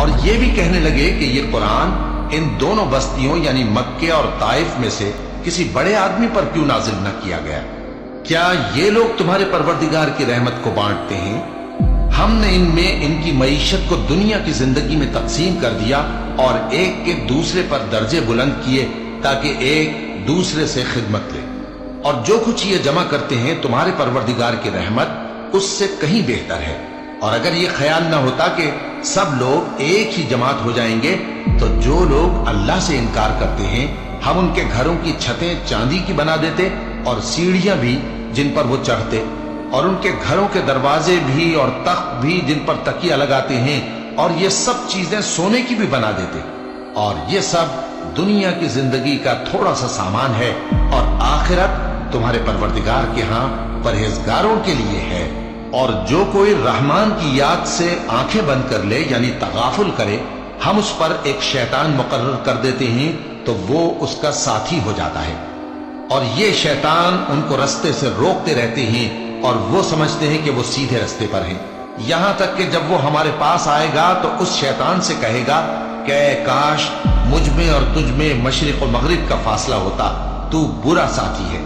اور یہ بھی کہنے لگے کہ یہ قرآن ان دونوں بستیوں یعنی مکے اور طائف میں سے کسی بڑے آدمی پر کیوں نازل نہ کیا گیا؟ کیا یہ لوگ تمہارے پروردگار کی رحمت کو بانٹتے ہیں؟ ہم نے ان میں ان کی معیشت کو دنیا کی زندگی میں تقسیم کر دیا اور ایک کے دوسرے پر درجے بلند کیے تاکہ ایک دوسرے سے خدمت لے، اور جو کچھ یہ جمع کرتے ہیں تمہارے پروردگار کی رحمت اس سے کہیں بہتر ہے۔ اور اگر یہ خیال نہ ہوتا کہ سب لوگ ایک ہی جماعت ہو جائیں گے تو جو لوگ اللہ سے انکار کرتے ہیں ہم ان کے گھروں کی چھتیں چاندی کی بنا دیتے اور سیڑھیاں بھی جن پر وہ چڑھتے، اور ان کے گھروں کے دروازے بھی اور تخت بھی جن پر تکیہ لگاتے ہیں، اور یہ سب چیزیں سونے کی بھی بنا دیتے۔ اور یہ سب دنیا کی زندگی کا تھوڑا سا سامان ہے، اور آخرت تمہارے پروردگار کے ہاں پرہیزگاروں کے لیے ہے۔ اور جو کوئی رحمان کی یاد سے آنکھیں بند کر لے یعنی تغافل کرے، ہم اس پر ایک شیطان مقرر کر دیتے ہیں تو وہ اس کا ساتھی ہو جاتا ہے، اور یہ شیطان ان کو رستے سے روکتے رہتے ہیں اور وہ سمجھتے ہیں کہ وہ سیدھے رستے پر ہیں، یہاں تک کہ جب وہ ہمارے پاس آئے گا تو اس شیطان سے کہے گا کہ اے کاش مجھ میں اور تجھ میں مشرق و مغرب کا فاصلہ ہوتا، تو برا ساتھی ہے۔